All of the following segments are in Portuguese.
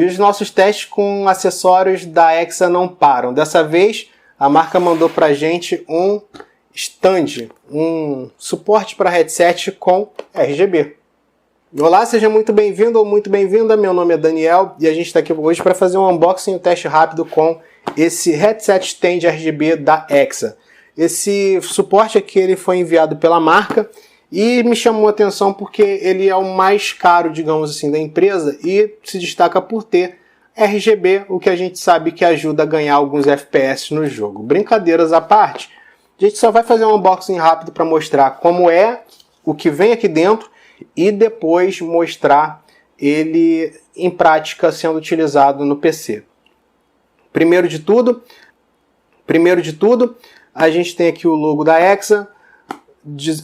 E os nossos testes com acessórios da Exa não param. Dessa vez, a marca mandou pra gente um stand, um suporte para headset com RGB. Olá, seja muito bem-vindo ou muito bem-vinda. Meu nome é Daniel e a gente está aqui hoje para fazer um unboxing e um teste rápido com esse headset stand RGB da Exa. Esse suporte aqui ele foi enviado pela marca e me chamou a atenção porque ele é o mais caro, digamos assim, da empresa e se destaca por ter RGB, o que a gente sabe que ajuda a ganhar alguns FPS no jogo. Brincadeiras à parte, a gente só vai fazer um unboxing rápido para mostrar como é o que vem aqui dentro e depois mostrar ele em prática sendo utilizado no PC. Primeiro de tudo, a gente tem aqui o logo da Exa,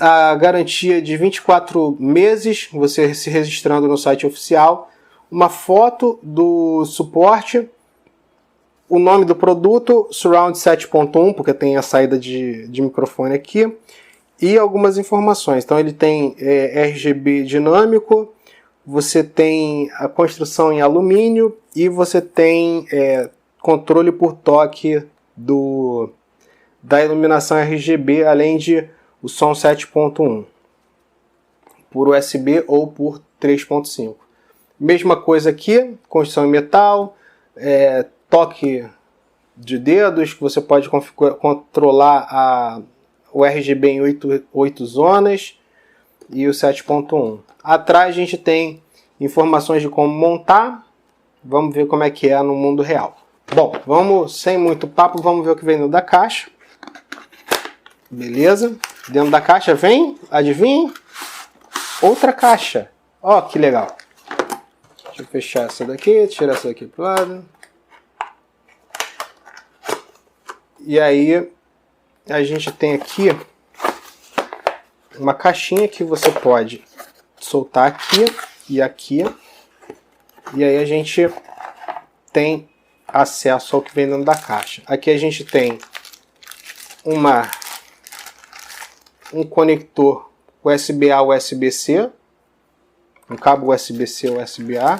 a garantia de 24 meses, você se registrando no site oficial, uma foto do suporte, o nome do produto, Surround 7.1, porque tem a saída de microfone aqui, e algumas informações. Então ele tem RGB dinâmico, você tem a construção em alumínio e você tem controle por toque da iluminação RGB, além de o som 7.1 por USB ou por 3.5. Mesma coisa aqui, construção em metal, toque de dedos, que você pode controlar o RGB em 8 zonas e o 7.1. Atrás a gente tem informações de como montar. Vamos ver como é que é no mundo real. Bom, vamos sem muito papo, vamos ver o que vem dentro da caixa. Beleza? Dentro da caixa vem, adivinha? Outra caixa. Ó, que legal. Deixa eu fechar essa daqui, tirar essa daqui pro lado. E aí, a gente tem aqui uma caixinha que você pode soltar aqui e aqui. E aí a gente tem acesso ao que vem dentro da caixa. Aqui a gente tem um conector USB-A USB-C, um cabo USB-C USB-A,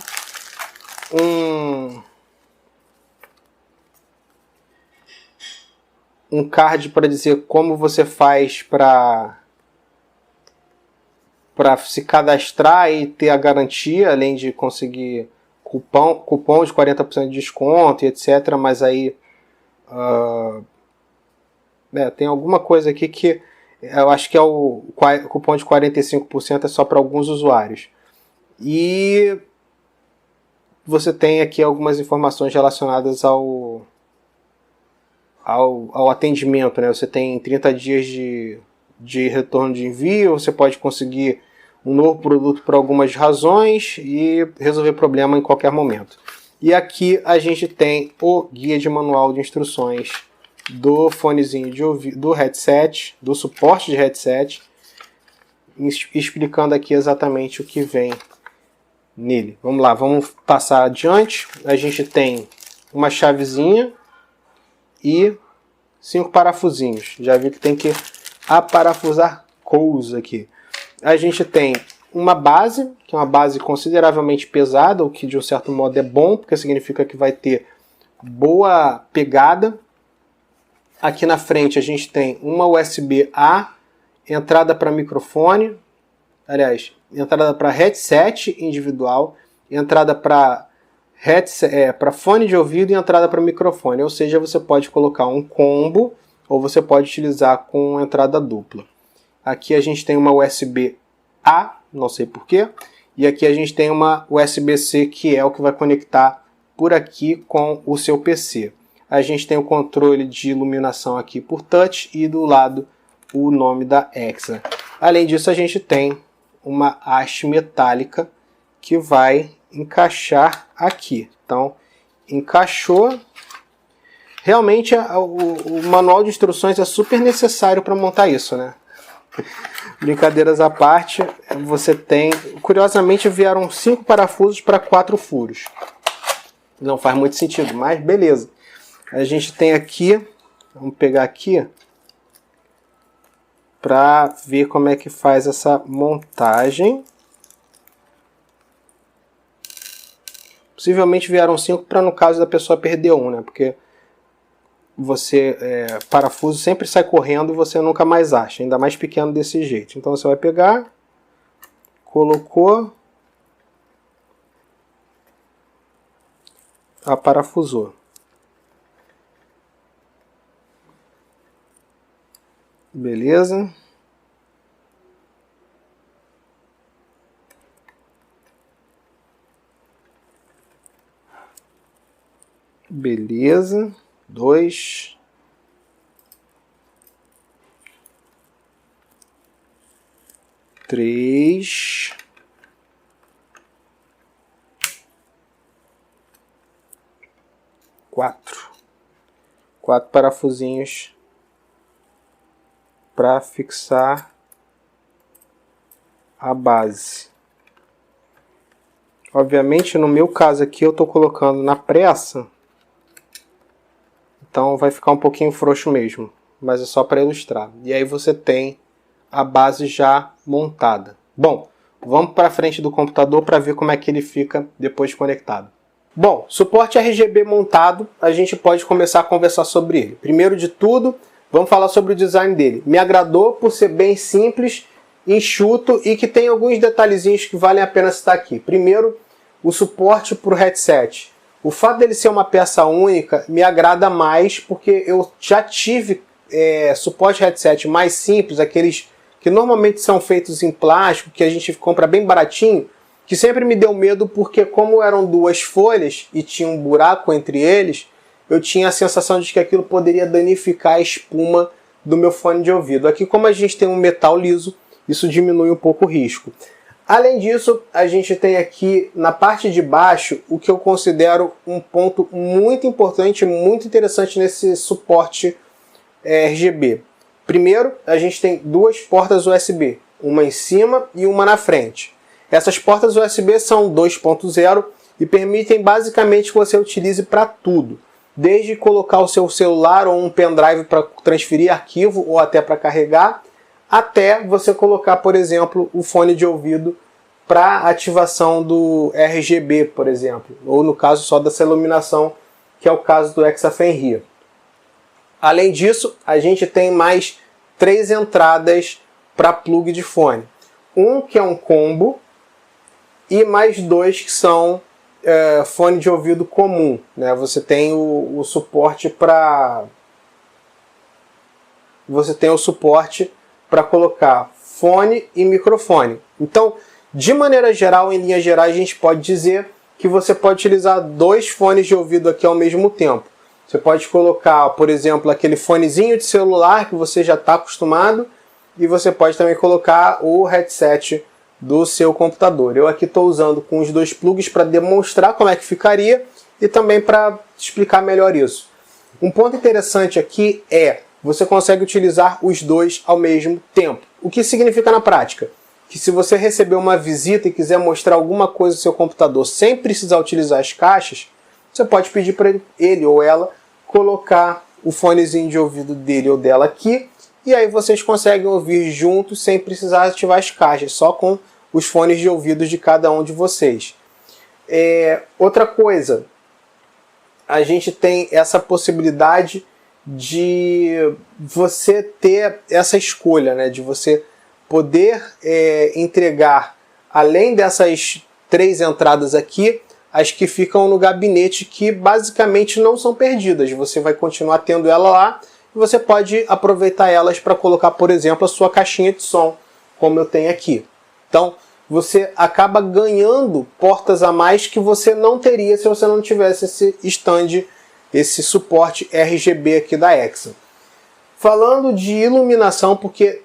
um card para dizer como você faz para se cadastrar e ter a garantia, além de conseguir cupom de 40% de desconto e etc. Mas aí tem alguma coisa aqui que eu acho que é o cupom de 45% é só para alguns usuários. E você tem aqui algumas informações relacionadas ao atendimento, né? Você tem 30 dias de retorno de envio, você pode conseguir um novo produto por algumas razões e resolver problema em qualquer momento. E aqui a gente tem o guia de manual de instruções do fonezinho de ouvido, do headset, do suporte de headset, explicando aqui exatamente o que vem nele. Vamos lá, vamos passar adiante. A gente tem uma chavezinha e 5 parafusinhos. Já vi que tem que aparafusar coisa aqui. A gente tem uma base, que é uma base consideravelmente pesada, o que de um certo modo é bom, porque significa que vai ter boa pegada. Aqui na frente a gente tem uma USB-A, entrada para microfone, aliás, entrada para headset individual, entrada para fone de ouvido e entrada para microfone. Ou seja, você pode colocar um combo ou você pode utilizar com entrada dupla. Aqui a gente tem uma USB-A, não sei porquê, e aqui a gente tem uma USB-C, que é o que vai conectar por aqui com o seu PC. A gente tem o controle de iluminação aqui por touch e do lado o nome da Exa. Além disso, a gente tem uma haste metálica que vai encaixar aqui. Então, encaixou. Realmente o manual de instruções é super necessário para montar isso, né? Brincadeiras à parte, você tem... Curiosamente, vieram 5 parafusos para 4 furos. Não faz muito sentido, mas beleza. A gente tem aqui, vamos pegar aqui, para ver como é que faz essa montagem. Possivelmente vieram 5 para no caso da pessoa perder um, né? Porque parafuso sempre sai correndo e você nunca mais acha, ainda mais pequeno desse jeito. Então você vai pegar, colocou, aparafusou. Beleza? Beleza. 2. 3. 4. 4 parafusinhos para fixar a base. Obviamente, no meu caso aqui, eu estou colocando na pressa, então vai ficar um pouquinho frouxo mesmo, mas é só para ilustrar. E aí você tem a base já montada. Bom, vamos para frente do computador para ver como é que ele fica depois conectado. Bom, suporte RGB montado, a gente pode começar a conversar sobre ele. Primeiro de tudo, vamos falar sobre o design dele. Me agradou por ser bem simples, enxuto e que tem alguns detalhezinhos que valem a pena citar aqui. Primeiro, o suporte para o headset. O fato dele ser uma peça única me agrada mais porque eu já tive suporte headset mais simples, aqueles que normalmente são feitos em plástico, que a gente compra bem baratinho, que sempre me deu medo porque como eram 2 folhas e tinha um buraco entre eles, eu tinha a sensação de que aquilo poderia danificar a espuma do meu fone de ouvido. Aqui, como a gente tem um metal liso, isso diminui um pouco o risco. Além disso, a gente tem aqui na parte de baixo o que eu considero um ponto muito importante, muito interessante nesse suporte RGB. Primeiro, a gente tem 2 portas USB, uma em cima e uma na frente. Essas portas USB são 2.0 e permitem basicamente que você utilize para tudo. Desde colocar o seu celular ou um pendrive para transferir arquivo ou até para carregar, até você colocar, por exemplo, o fone de ouvido para ativação do RGB, por exemplo, ou no caso só dessa iluminação, que é o caso do Hexafenria. Além disso, a gente tem mais 3 entradas para plug de fone. Um que é um combo e mais 2 que são fone de ouvido comum, né? Você tem o suporte para colocar fone e microfone. Então, de maneira geral, em linhas gerais, a gente pode dizer que você pode utilizar 2 fones de ouvido aqui ao mesmo tempo. Você pode colocar, por exemplo, aquele fonezinho de celular que você já está acostumado e você pode também colocar o headset do seu computador. Eu aqui estou usando com os 2 plugs para demonstrar como é que ficaria e também para explicar melhor isso. Um ponto interessante aqui é você consegue utilizar os 2 ao mesmo tempo. O que significa na prática? Que se você receber uma visita e quiser mostrar alguma coisa no seu computador sem precisar utilizar as caixas, você pode pedir para ele ou ela colocar o fonezinho de ouvido dele ou dela aqui e aí vocês conseguem ouvir juntos sem precisar ativar as caixas, só com os fones de ouvido de cada um de vocês. Outra coisa, a gente tem essa possibilidade de você ter essa escolha, né, de você poder entregar, além dessas 3 entradas aqui, as que ficam no gabinete, que basicamente não são perdidas. Você vai continuar tendo ela lá e você pode aproveitar elas para colocar, por exemplo, a sua caixinha de som, como eu tenho aqui. Então, você acaba ganhando portas a mais que você não teria se você não tivesse esse stand, esse suporte RGB aqui da Hexa. Falando de iluminação, porque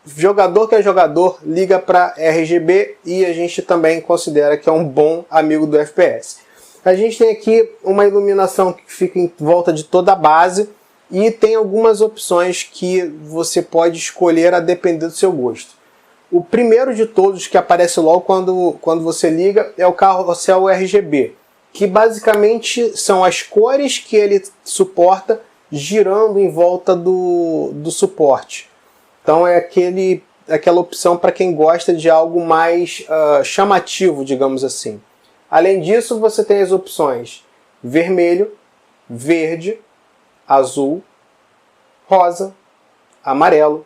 jogador que é jogador liga para RGB e a gente também considera que é um bom amigo do FPS. A gente tem aqui uma iluminação que fica em volta de toda a base e tem algumas opções que você pode escolher a depender do seu gosto. O primeiro de todos que aparece logo quando você liga é o carrossel RGB, que basicamente são as cores que ele suporta girando em volta do suporte. Então é aquela opção para quem gosta de algo mais chamativo, digamos assim. Além disso, você tem as opções vermelho, verde, azul, rosa, amarelo,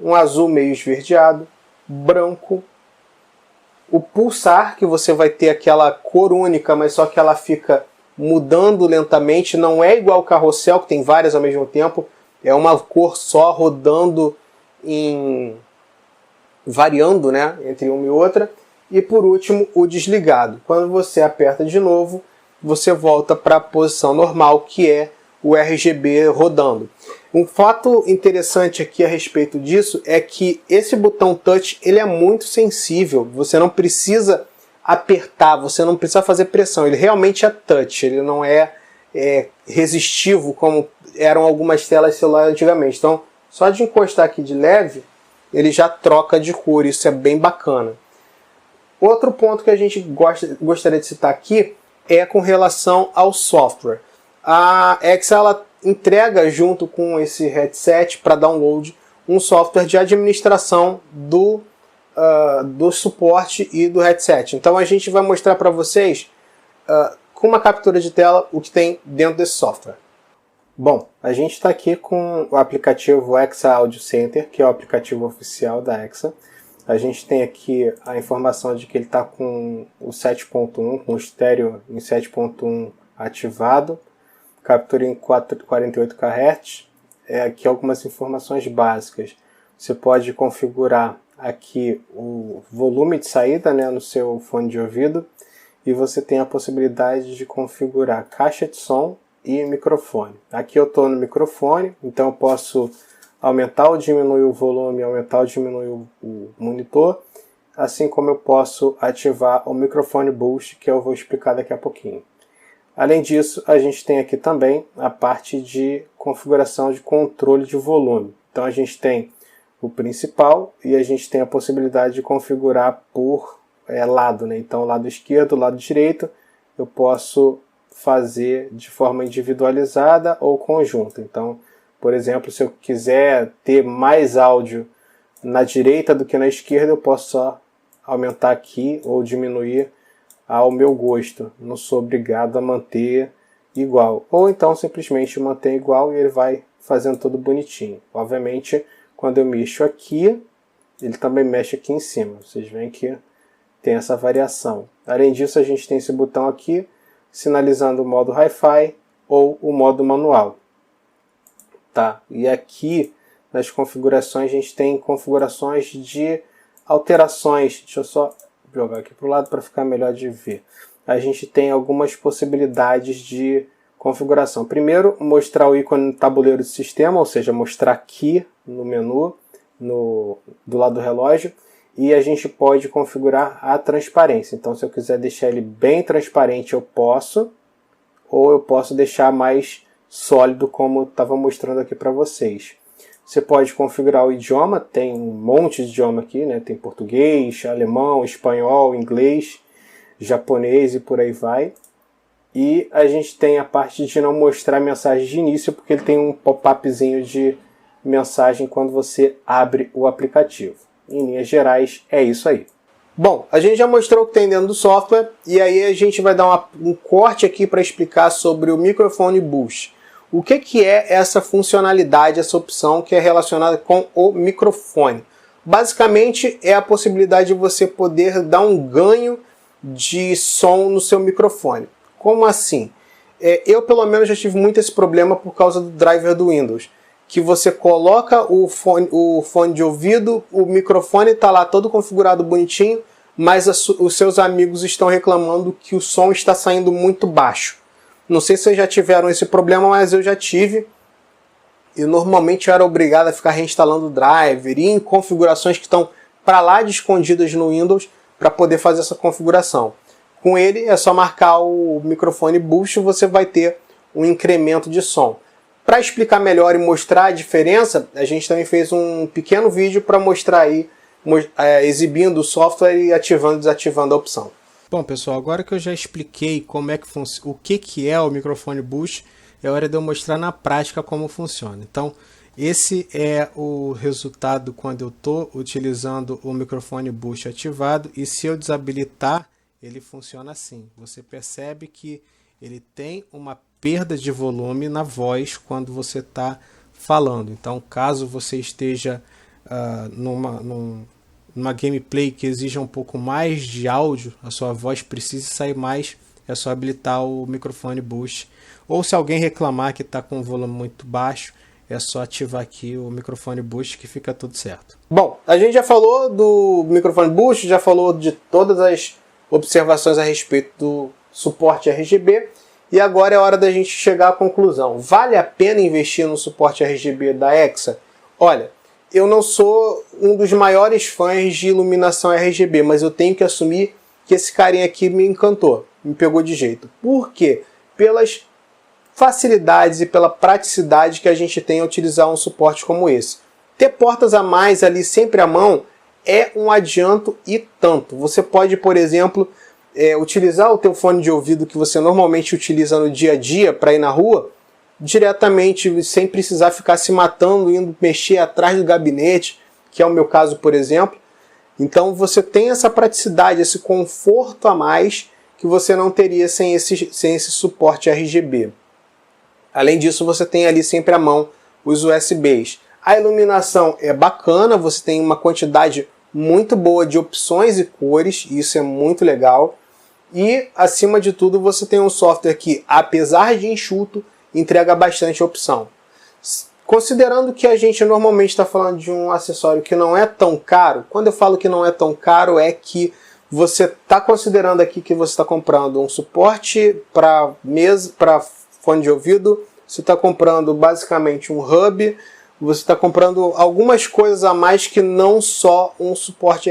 um azul meio esverdeado, branco, o pulsar, que você vai ter aquela cor única, mas só que ela fica mudando lentamente, não é igual o carrossel, que tem várias ao mesmo tempo, é uma cor só rodando variando, né, entre uma e outra. E por último, o desligado. Quando você aperta de novo, você volta para a posição normal, que é o RGB rodando. Um fato interessante aqui a respeito disso é que esse botão touch ele é muito sensível. Você não precisa apertar, você não precisa fazer pressão. Ele realmente é touch, ele não é resistivo como eram algumas telas celular antigamente. Então, só de encostar aqui de leve, ele já troca de cor. Isso é bem bacana. Outro ponto que a gente gostaria de citar aqui é com relação ao software. A Exa ela entrega junto com esse headset para download um software de administração do suporte e do headset. Então a gente vai mostrar para vocês com uma captura de tela o que tem dentro desse software. Bom, a gente está aqui com o aplicativo Exa Audio Center, que é o aplicativo oficial da Exa. A gente tem aqui a informação de que ele está com o 7.1, com o estéreo em 7.1 ativado, captura em 48 kHz. Aqui algumas informações básicas. Você pode configurar aqui o volume de saída, né, no seu fone de ouvido, e você tem a possibilidade de configurar caixa de som e microfone. Aqui eu estou no microfone, então eu posso aumentar ou diminuir o volume, aumentar ou diminuir o monitor, assim como eu posso ativar o microfone boost, que eu vou explicar daqui a pouquinho. Além disso, a gente tem aqui também a parte de configuração de controle de volume. Então a gente tem o principal e a gente tem a possibilidade de configurar por lado, né? Então lado esquerdo, lado direito, eu posso fazer de forma individualizada ou conjunta. Então, por exemplo, se eu quiser ter mais áudio na direita do que na esquerda, eu posso só aumentar aqui ou diminuir ao meu gosto. Não sou obrigado a manter igual. Ou então simplesmente manter igual e ele vai fazendo tudo bonitinho. Obviamente, quando eu mexo aqui, ele também mexe aqui em cima. Vocês veem que tem essa variação. Além disso, a gente tem esse botão aqui, sinalizando o modo Hi-Fi ou o modo manual. Tá? E aqui nas configurações a gente tem configurações de alterações. Deixa eu só jogar aqui para o lado para ficar melhor de ver. A gente tem algumas possibilidades de configuração. Primeiro, mostrar o ícone no tabuleiro de sistema, ou seja, mostrar aqui no menu, do lado do relógio. E a gente pode configurar a transparência. Então, se eu quiser deixar ele bem transparente, eu posso. Ou eu posso deixar mais sólido, como estava mostrando aqui para vocês. Você pode configurar o idioma, tem um monte de idioma aqui, né? Tem português, alemão, espanhol, inglês, japonês e por aí vai. E a gente tem a parte de não mostrar mensagem de início, porque ele tem um pop-upzinho de mensagem quando você abre o aplicativo. Em linhas gerais, é isso aí. Bom, a gente já mostrou o que tem dentro do software, e aí a gente vai dar um corte aqui para explicar sobre o microfone boost. O que é essa funcionalidade, essa opção que é relacionada com o microfone? Basicamente é a possibilidade de você poder dar um ganho de som no seu microfone. Como assim? Eu pelo menos já tive muito esse problema por causa do driver do Windows. Que você coloca o fone de ouvido, o microfone está lá todo configurado bonitinho, mas os seus amigos estão reclamando que o som está saindo muito baixo. Não sei se vocês já tiveram esse problema, mas eu já tive. E normalmente eu era obrigado a ficar reinstalando o driver e em configurações que estão para lá de escondidas no Windows para poder fazer essa configuração. Com ele é só marcar o microfone boost e você vai ter um incremento de som. Para explicar melhor e mostrar a diferença, a gente também fez um pequeno vídeo para mostrar aí, exibindo o software e ativando e desativando a opção. Bom, pessoal, agora que eu já expliquei como é que o que é o microfone boost, é hora de eu mostrar na prática como funciona. Então, esse é o resultado quando eu estou utilizando o microfone boost ativado, e se eu desabilitar ele funciona assim. Você percebe que ele tem uma perda de volume na voz quando você está falando. Então, caso você esteja numa gameplay que exija um pouco mais de áudio, a sua voz precisa sair mais, é só habilitar o microfone boost. Ou se alguém reclamar que está com o volume muito baixo, é só ativar aqui o microfone boost que fica tudo certo. Bom, a gente já falou do microfone boost, já falou de todas as observações a respeito do suporte RGB, e agora é hora da gente chegar à conclusão. Vale a pena investir no suporte RGB da EXA? Olha, eu não sou um dos maiores fãs de iluminação RGB, mas eu tenho que assumir que esse carinha aqui me encantou, me pegou de jeito. Por quê? Pelas facilidades e pela praticidade que a gente tem a utilizar um suporte como esse. Ter portas a mais ali sempre à mão é um adianto e tanto. Você pode, por exemplo, utilizar o teu fone de ouvido que você normalmente utiliza no dia a dia para ir na rua, diretamente, sem precisar ficar se matando, indo mexer atrás do gabinete, que é o meu caso, por exemplo. Então você tem essa praticidade, esse conforto a mais que você não teria sem esse suporte RGB. Além disso, você tem ali sempre à mão os USBs. A iluminação é bacana, você tem uma quantidade muito boa de opções e cores, isso é muito legal. E, acima de tudo, você tem um software que, apesar de enxuto, entrega bastante opção. Considerando que a gente normalmente está falando de um acessório que não é tão caro, quando eu falo que não é tão caro, é que você está considerando aqui que você está comprando um suporte para mesa, para fone de ouvido, você está comprando basicamente um hub, você está comprando algumas coisas a mais que não só um suporte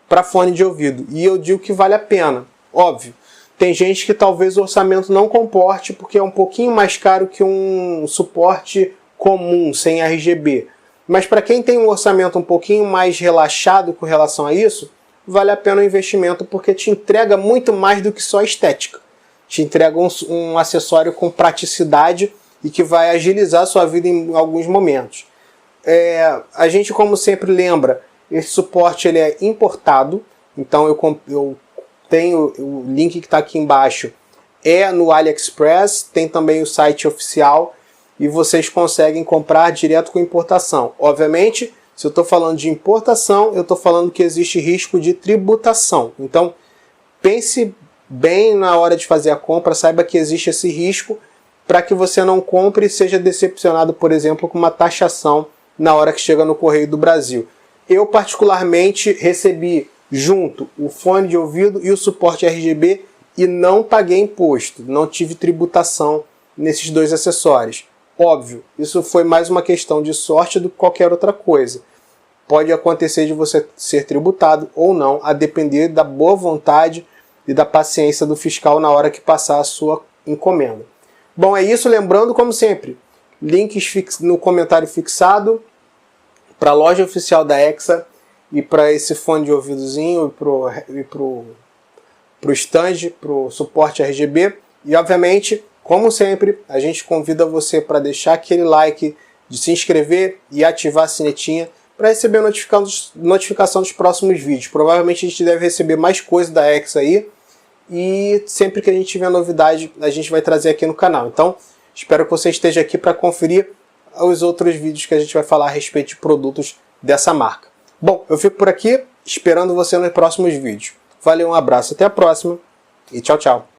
para fone de ouvido. E eu digo que vale a pena. Óbvio, tem gente que talvez o orçamento não comporte porque é um pouquinho mais caro que um suporte comum, sem RGB. Mas para quem tem um orçamento um pouquinho mais relaxado com relação a isso, vale a pena o investimento porque te entrega muito mais do que só estética. Te entrega um acessório com praticidade e que vai agilizar a sua vida em alguns momentos. A gente, como sempre, lembra, esse suporte ele é importado, então eu tenho o link que está aqui embaixo, é no AliExpress, tem também o site oficial e vocês conseguem comprar direto com importação. Obviamente, se eu estou falando de importação, eu estou falando que existe risco de tributação. Então, pense bem na hora de fazer a compra, saiba que existe esse risco para que você não compre e seja decepcionado, por exemplo, com uma taxação na hora que chega no Correio do Brasil. Eu, particularmente, recebi junto o fone de ouvido e o suporte RGB e não paguei imposto, não tive tributação nesses dois acessórios. Óbvio, isso foi mais uma questão de sorte do que qualquer outra coisa. Pode acontecer de você ser tributado ou não, a depender da boa vontade e da paciência do fiscal na hora que passar a sua encomenda. Bom, é isso. Lembrando, como sempre, links no comentário fixado para a loja oficial da EXA e para esse fone de ouvidozinho e pro stand, pro suporte RGB. E, obviamente, como sempre, a gente convida você para deixar aquele like, de se inscrever e ativar a sinetinha para receber a notificação dos próximos vídeos. Provavelmente a gente deve receber mais coisa da EXA aí. E sempre que a gente tiver novidade, a gente vai trazer aqui no canal. Então, espero que você esteja aqui para conferir os outros vídeos que a gente vai falar a respeito de produtos dessa marca. Bom, eu fico por aqui, esperando você nos próximos vídeos. Valeu, um abraço, até a próxima e tchau, tchau.